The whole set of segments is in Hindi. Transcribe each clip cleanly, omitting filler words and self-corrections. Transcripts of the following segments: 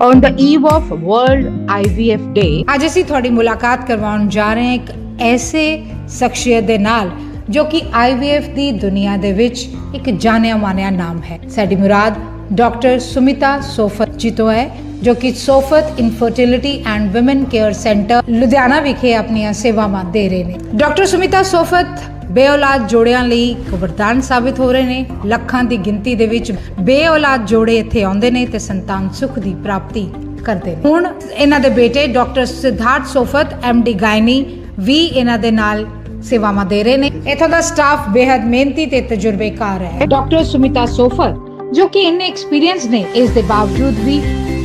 On the eve of World IVF Day, ਅੱਜ ਅਸੀਂ ਤੁਹਾਡੀ ਮੁਲਾਕਾਤ ਕਰਵਾਉਣ ਜਾ ਰਹੇ ਹਾਂ ਇੱਕ ਐਸੇ ਸ਼ਖਸੀਅਤ ਦੇ ਨਾਲ ਜੋ ਕਿ IVF ਦੀ ਦੁਨੀਆ ਦੇ ਵਿੱਚ ਇੱਕ ਜਾਣਿਆ ਮਾਨਿਆ ਨਾਮ ਹੈ। ਸਾਡੀ ਮੁਰਾਦ ਡਾਕਟਰ ਸੁਮਿਤਾ ਸੋਫਤ ਜੀ ਤੋਂ ਹੈ ਜੋ ਕਿ Sofat infertility and woman care centre Ludhiana ਵਿਖੇ ਆਪਣੀਆਂ ਸੇਵਾਵਾਂ ਦੇ ਰਹੇ ਨੇ। ਡਾਕਟਰ ਸੁਮਿਤਾ ਸੋਫਤ ਬੇਔਲਾਦ ਜੋੜਿਆਂ ਲਈ ਇੱਕ ਵਰਦਾਨ ਸਾਬਿਤ ਹੋ ਰਹੇ ਨੇ। ਲੱਖਾਂ ਦੀ ਗਿਣਤੀ ਦੇ ਵਿੱਚ ਬੇਔਲਾਦ ਜੋੜੇ ਇੱਥੇ ਆਉਂਦੇ ਨੇ ਤੇ ਸੰਤਾਨ ਸੁਖ ਦੀ ਪ੍ਰਾਪਤੀ ਕਰਦੇ ਨੇ। ਹੁਣ ਇਹਨਾਂ ਦੇ ਬੇਟੇ doctor Siddharth Sofat MD gynae ਵੀ ਇਹਨਾਂ ਦੇ ਨਾਲ ਸੇਵਾਵਾਂ ਦੇ ਰਹੇ ਨੇ। ਇੱਥੋਂ ਦਾ ਸਟਾਫ ਬੇहद ਮਿਹਨਤੀ ਤੇ ਤਜਰਬੇਕਾਰ ਹੈ। ਡਾਕਟਰ ਸੁਮਿਤਾ ਸੋਫਤ ਜੋ ਕਿ ਇੰਨੇ ਐਕਸਪੀਰੀਅੰਸ ਨੇ, ਇਸ ਦੇ ਬਾਵਜੂਦ ਵੀ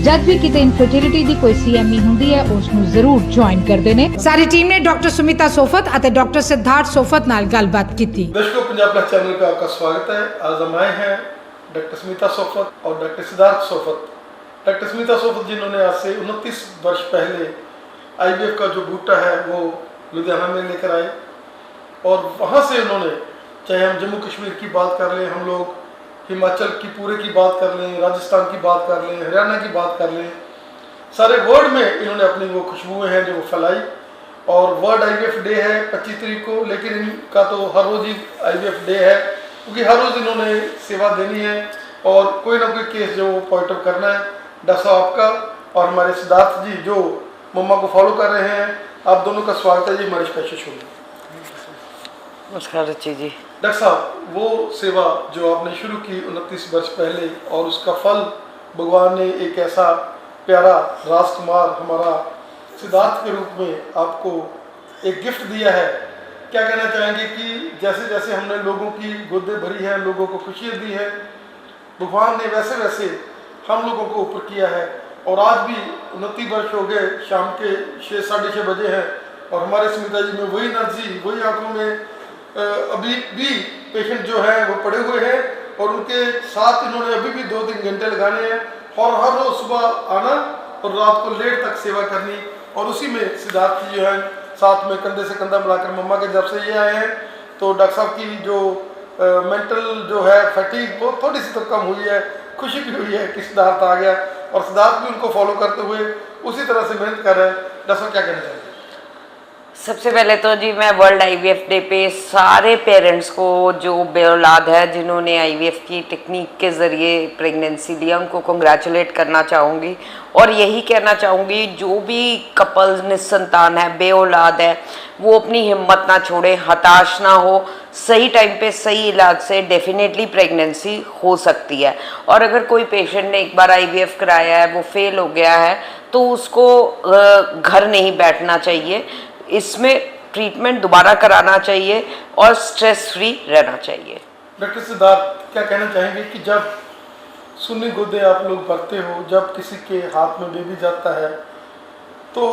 जब भी किते इनफर्टिलिटी दी कोई CME हुंदी है उसनू जरूर ज्वाइन करते हैं। सारी टीम ने डॉक्टर सुमिता सोफत और डॉक्टर सिद्धार्थ सोफत नाल गलबात की थी। दर्शकों, पंजाब प्लस चैनल पे आपका स्वागत है। आज हम आए हैं डॉक्टर सुमिता सोफत और डॉक्टर सिद्धार्थ सोफत। डॉक्टर सुमिता सोफत जिन्होंने आज से 29 वर्ष पहले IVF का जो बूटा है वो लुधियाना में लेकर आए और वहाँ से उन्होंने, चाहे हम जम्मू कश्मीर की बात कर लें, हम लोग हिमाचल की पूरे की बात कर लें, राजस्थान की बात कर लें, हरियाणा की बात कर लें, सारे वर्ल्ड में इन्होंने अपनी वो खुशबुएँ हैं जो वो फैलाई। और वर्ल्ड IVF डे है 25 तारीख को, लेकिन इनका तो हर रोज़ ही IVF डे है क्योंकि हर रोज़ इन्होंने सेवा देनी है और कोई ना कोई केस जो पॉइंट आउट करना है। डॉक्टर साहब आपका और हमारे सिद्धार्थ जी जो मम्मा को फॉलो कर रहे हैं, आप दोनों का स्वागत है जी हमारे स्पेशल शो में। नमस्कार अच्छी जी। डॉक्टर साहब, वो सेवा जो आपने शुरू की 29 वर्ष पहले और उसका फल भगवान ने एक ऐसा प्यारा राजकुमार हमारा सिद्धार्थ के रूप में आपको एक गिफ्ट दिया है। क्या कहना चाहेंगे कि जैसे जैसे हमने लोगों की गोदें भरी हैं, लोगों को खुशियाँ दी है, भगवान ने वैसे वैसे हम लोगों को ऊपर किया है। और आज भी 29 वर्ष हो गए, शाम के 6 साढ़े 6 बजे हैं और हमारे सुमिता जी में वही एनर्जी, वही आंखों में अभी भी पेशेंट जो है वो पड़े हुए हैं और उनके साथ इन्होंने अभी भी 2-3 घंटे लगाने हैं और हर रोज़ सुबह आना और रात को लेट तक सेवा करनी। और उसी में सिद्धार्थ जी जो है साथ में कंधे से कंधा मिलाकर मम्मा के जब से ये आए हैं तो डॉक्टर साहब की जो मेंटल जो है फैटीग वो थोड़ी सी तो कम हुई है, खुशी भी हुई है कि सिद्धार्थ आ गया और सिद्धार्थ भी उनको फॉलो करते हुए उसी तरह से मेहनत कर रहे हैं। डॉक्टर साहब क्या कहना चाहेंगे? सबसे पहले तो जी मैं वर्ल्ड IVF डे पे सारे पेरेंट्स को जो बेऔलाद है जिन्होंने IVF की टेक्निक के ज़रिए प्रेगनेंसी लिया उनको कंग्रेचुलेट करना चाहूँगी और यही कहना चाहूँगी जो भी कपल्स निस्संतान है, बेऔलाद है, वो अपनी हिम्मत ना छोड़े, हताश ना हो। सही टाइम पे सही इलाज से डेफिनेटली प्रेगनेंसी हो सकती है। और अगर कोई पेशेंट ने एक बार IVF कराया है, वो फेल हो गया है, तो उसको घर नहीं बैठना चाहिए, इसमें ट्रीटमेंट दोबारा कराना चाहिए और स्ट्रेस फ्री रहना चाहिए। डॉक्टर सिद्धार्थ, क्या कहना चाहेंगे कि जब सुन्नी गोदे आप लोग भरते हो, जब किसी के हाथ में बेबी जाता है तो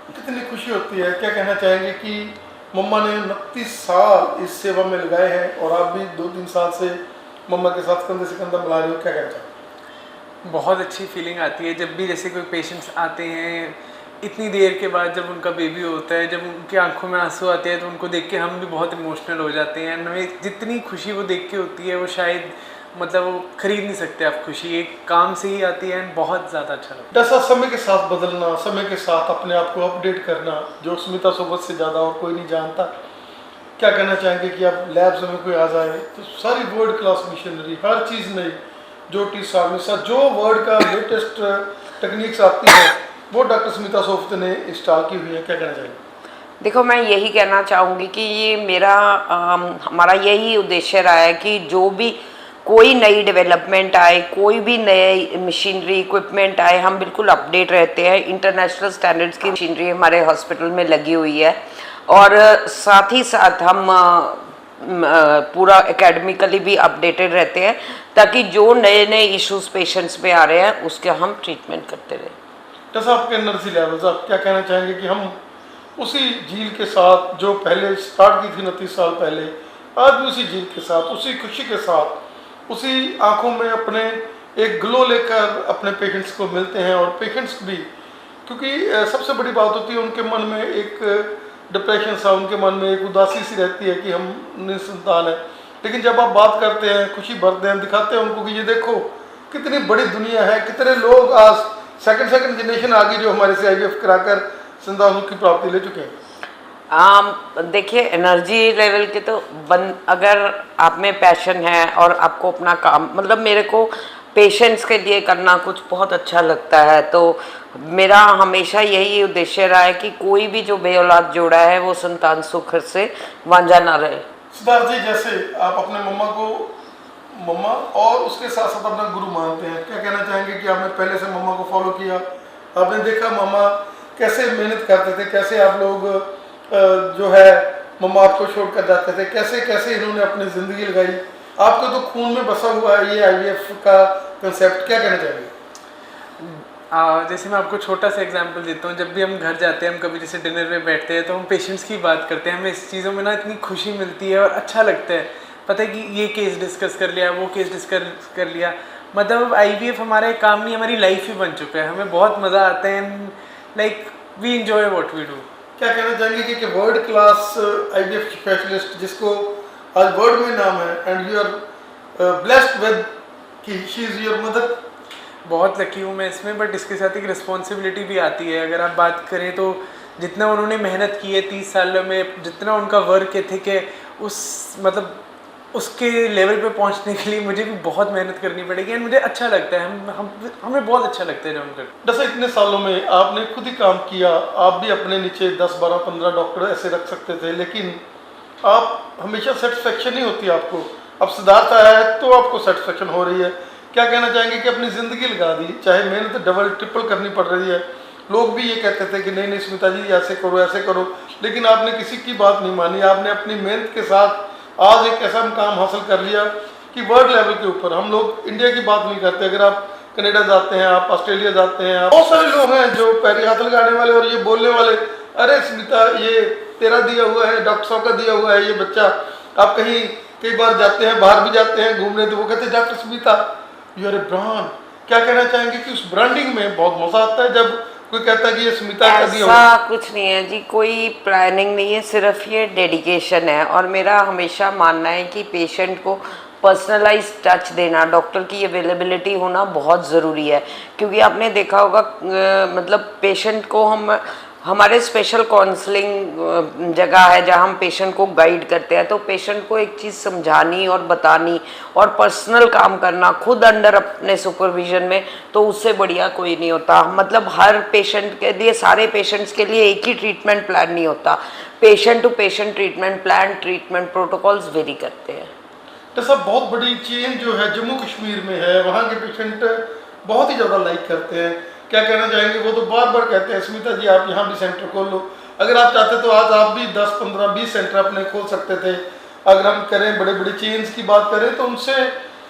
कितनी खुशी होती है? क्या कहना चाहेंगे कि मम्मा ने 29 साल इस सेवा में लगाए हैं और आप भी 2-3 साल से मम्मा के साथ कंधे से कंधा मिला रहे हो, क्या कहना चाहेंगे? बहुत अच्छी फीलिंग आती है जब भी जैसे कोई पेशेंट्स आते हैं इतनी देर के बाद, जब उनका बेबी होता है, जब उनकी आंखों में आंसू आते हैं तो उनको देख के हम भी बहुत इमोशनल हो जाते हैं। हमें जितनी खुशी वो देख के होती है वो शायद मतलब वो खरीद नहीं सकते आप खुशी, एक काम से ही आती है। बहुत ज़्यादा अच्छा लगता है। डॉक्टर साहब, समय के साथ बदलना, समय के साथ अपने आप को अपडेट करना जो सुमिता सोफत से ज़्यादा और कोई नहीं जानता। क्या कहना चाहेंगे कि आप लैब्स में कोई आ जाए तो सारी वर्ल्ड क्लास मशीनरी, हर चीज़ नई, जो टीसा जो वर्ल्ड का लेटेस्ट टेक्निक्स आती है वो डॉक्टर सुमिता सोफत ने इंस्टॉल की हुई है। क्या कहना चाहेंगे? देखो, मैं यही कहना चाहूँगी कि ये मेरा हमारा यही उद्देश्य रहा है कि जो भी कोई नई डेवलपमेंट आए, कोई भी नए मशीनरी इक्विपमेंट आए, हम बिल्कुल अपडेट रहते हैं। इंटरनेशनल स्टैंडर्ड्स की मशीनरी हमारे हॉस्पिटल में लगी हुई है और साथ ही साथ हम पूरा एकेडमिकली भी अपडेटेड रहते हैं ताकि जो नए नए इश्यूज पेशेंट्स में आ रहे हैं उसके हम ट्रीटमेंट करते रहें। डॉक्टर साहब, आपके एनर्जी लेवल्स, आप क्या कहना चाहेंगे कि हम उसी झील के साथ जो पहले स्टार्ट की थी 29 साल पहले, आज भी उसी झील के साथ, उसी खुशी के साथ, उसी आंखों में अपने एक ग्लो लेकर अपने पेशेंट्स को मिलते हैं और पेशेंट्स भी, क्योंकि सबसे बड़ी बात होती है उनके मन में एक डिप्रेशन सा, उनके मन में एक उदासी सी रहती है कि हम निसंतान हैं। लेकिन जब आप बात करते हैं, खुशी भरते हैं, दिखाते हैं उनको कि ये देखो कितनी बड़ी दुनिया है, कितने लोग आज सेकंड जनरेशन आ गई जो हमारे से IVF कराकर संतानों की प्राप्ति ले चुके हैं। देखिए एनर्जी लेवल के तो अगर आप में पैशन है और आपको अपना काम मतलब मेरे को पेशेंट्स के लिए करना कुछ बहुत अच्छा लगता है, तो मेरा हमेशा यही उद्देश्य रहा है कि कोई भी जो बेऔलाद जोड़ा है वो संतान सुख से वांझा ना रहे। सिद्धार्थ जी, जैसे आप अपने मम्मा और उसके साथ साथ अपना गुरु मानते हैं, क्या कहना चाहेंगे कि आपने पहले से मम्मा को फॉलो किया, आपने देखा मम्मा कैसे मेहनत करते थे, कैसे आप लोग जो है मम्मा आपको छोड़ कर जाते थे, कैसे कैसे इन्होंने अपनी ज़िंदगी लगाई, आपको तो खून में बसा हुआ है ये IVF का कंसेप्ट, क्या कहना चाहेंगे? जैसे मैं आपको छोटा सा एग्जांपल देता हूँ, जब भी हम घर जाते हैं, हम कभी जैसे डिनर में बैठते हैं तो हम पेशेंट्स की बात करते हैं, हमें इस चीज़ों में ना इतनी खुशी मिलती है और अच्छा लगता है, पता है कि ये केस डिस्कस कर लिया, वो केस डिस्कस कर लिया, मतलब अब IVF हमारा एक काम नहीं, हमारी लाइफ ही बन चुका है, हमें बहुत मज़ा आता है, like we enjoy what we do. क्या कहना चाहेंगे कि वर्ल्ड क्लास IVF स्पेशलिस्ट जिसको आज वर्ल्ड में नाम है, and you are blessed with कि शी इज़ योर मदर? बहुत लकी हूँ मैं इसमें, बट इसके साथ एक रिस्पॉन्सिबिलिटी भी आती है। अगर आप बात करें तो जितना उन्होंने मेहनत की है 30 सालों में, जितना उनका वर्क एथिक है, उस मतलब उसके लेवल पे पहुंचने के लिए मुझे भी बहुत मेहनत करनी पड़ेगी, एंड मुझे अच्छा लगता है, हमें बहुत अच्छा लगता है जब हम करते। जैसे इतने सालों में आपने खुद ही काम किया, आप भी अपने नीचे 10, 12, 15 डॉक्टर ऐसे रख सकते थे, लेकिन आप हमेशा सेटिस्फेक्शन नहीं होती आपको। अब सिद्धार्थ आया है तो आपको सेटिस्फेक्शन हो रही है। क्या कहना चाहेंगे कि अपनी ज़िंदगी लगा दी, चाहे मेहनत डबल ट्रिपल करनी पड़ रही है, लोग भी ये कहते थे कि नहीं नहीं स्मिता जी ऐसे करो, लेकिन आपने किसी की बात नहीं मानी, आपने अपनी मेहनत के साथ आज एक ऐसा काम हासिल कर लिया कि वर्ल्ड लेवल के ऊपर, हम लोग इंडिया की बात नहीं करते, अगर आप कनाडा जाते हैं, आप ऑस्ट्रेलिया जाते हैं, बहुत सारे लोग हैं जो पैरी हाथ लगाने वाले और ये बोलने वाले, अरे स्मिता ये तेरा दिया हुआ है, डॉक्टर साहब का दिया हुआ है ये बच्चा। आप कई बार जाते हैं, बाहर भी जाते हैं घूमने, तो वो कहते हैं doctor Smita you are a brand. क्या कहना चाहेंगे कि उस ब्रांडिंग में बहुत मजा आता है जब कोई कहता है कि ये स्मिता का दिया हुआ? ऐसा कुछ नहीं है जी, कोई प्लानिंग नहीं है, सिर्फ ये डेडिकेशन है। और मेरा हमेशा मानना है कि पेशेंट को पर्सनलाइज टच देना, डॉक्टर की अवेलेबिलिटी होना बहुत ज़रूरी है, क्योंकि आपने देखा होगा मतलब पेशेंट को हमारे स्पेशल काउंसलिंग जगह है जहाँ हम पेशेंट को गाइड करते हैं, तो पेशेंट को एक चीज़ समझानी और बतानी और पर्सनल काम करना खुद अंडर अपने सुपरविजन में, तो उससे बढ़िया कोई नहीं होता। मतलब हर पेशेंट के लिए, सारे पेशेंट्स के लिए एक ही ट्रीटमेंट प्लान नहीं होता, patient to patient treatment plan, treatment protocols vary करते हैं। तो सब बहुत बड़ी चेंज जो है जम्मू कश्मीर में है, वहाँ के पेशेंट बहुत ही ज़्यादा लाइक करते हैं। क्या कहना चाहेंगे? वो तो बार बार कहते हैं स्मिता जी आप यहाँ भी सेंटर खोल लो, अगर आप चाहते तो आज आप भी 10, 15, 20 सेंटर अपने खोल सकते थे। अगर हम करें बड़े बड़े चेंज की बात करें तो उनसे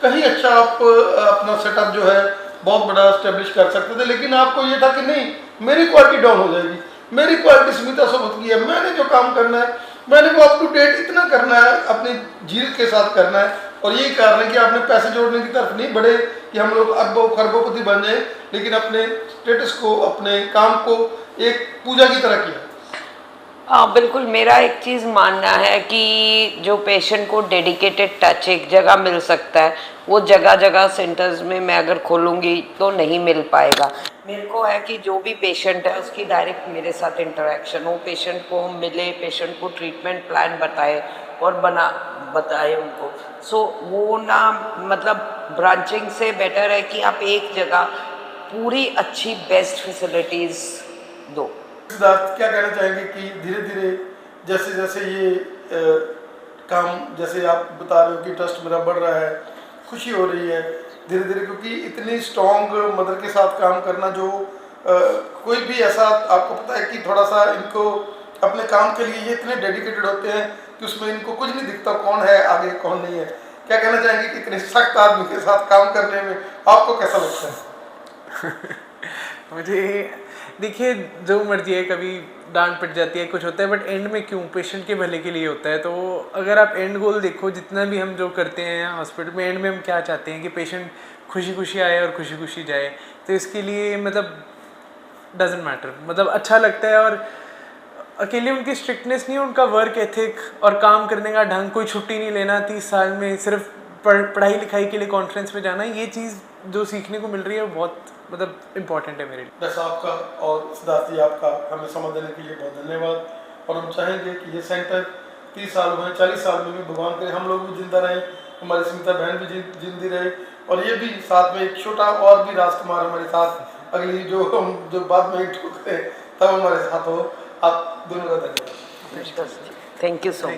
कहीं अच्छा आप अपना सेटअप जो है बहुत बड़ा इस्टेब्लिश कर सकते थे, लेकिन आपको ये था कि नहीं मेरी क्वालिटी डाउन हो जाएगी, मेरी क्वालिटी स्मिता सोबत की है, मैंने जो काम करना है मैंने वो अप टू डेट इतना करना है, अपनी झील के साथ करना है। और यही कारण है कि आपने पैसे जोड़ने की तरफ नहीं बढ़े कि हम लोग अरबों खरबोपति बन जाए, लेकिन अपने स्टेटस को, अपने काम को एक पूजा की तरह किया। हाँ बिल्कुल, मेरा एक चीज़ मानना है कि जो पेशेंट को डेडिकेटेड टच एक जगह मिल सकता है, वो जगह जगह सेंटर्स में मैं अगर खोलूँगी तो नहीं मिल पाएगा। मेरे को है कि जो भी पेशेंट है उसकी डायरेक्ट मेरे साथ इंटरेक्शन हो, पेशेंट को हम मिले, पेशेंट को ट्रीटमेंट प्लान बताए और बताए उनको। सो वो ना मतलब ब्रांचिंग से बेटर है कि आप एक जगह पूरी अच्छी बेस्ट फैसिलिटीज़ दो। सिद्धार्थ क्या कहना चाहेंगे कि धीरे धीरे जैसे जैसे ये काम जैसे आप बता रहे हो कि ट्रस्ट मेरा बढ़ रहा है, खुशी हो रही है धीरे धीरे, क्योंकि इतनी स्ट्रॉन्ग मदर के साथ काम करना जो कोई भी ऐसा आपको पता है कि थोड़ा सा इनको अपने काम के लिए ये इतने डेडिकेटेड होते हैं कि उसमें इनको कुछ नहीं दिखता कौन है आगे कौन नहीं है। क्या कहना चाहेंगे कि इतने सख्त आदमी के साथ काम करने में आपको कैसा लगता है? मुझे देखिए जो मर्जी है, कभी डांट पिट जाती है, कुछ होता है, बट एंड में क्यों पेशेंट के भले के लिए होता है। तो अगर आप एंड गोल देखो, जितना भी हम जो करते हैं हॉस्पिटल में, एंड में हम क्या चाहते हैं कि पेशेंट खुशी खुशी आए और खुशी खुशी जाए। तो इसके लिए मतलब डजेंट मैटर, मतलब अच्छा लगता है। और अकेले उनकी स्ट्रिक्टनेस नहीं, उनका वर्क एथिक और काम करने का ढंग, कोई छुट्टी नहीं लेना 30 साल में, सिर्फ पढ़ाई लिखाई के लिए कॉन्फ्रेंस में जाना, ये चीज़ जो सीखने को मिल रही है वो बहुत मतलब इम्पोर्टेंट है मेरे लिए। वैसा आपका और सिद्धार्थ जी आपका हमें समय देने के लिए बहुत धन्यवाद। और हम चाहेंगे कि ये सेंटर 30 साल में 40 साल में भी भगवान करे हम लोग भी जिंदा रहें, हमारी स्मिता बहन भी जिंदी रहे, और ये भी साथ में एक छोटा और भी राजकुमार हमारे साथ अगली जो बाद में एक ठोकते हैं तब हमारे साथ हो। आप दोनों का धन्यवाद। Thank you so much.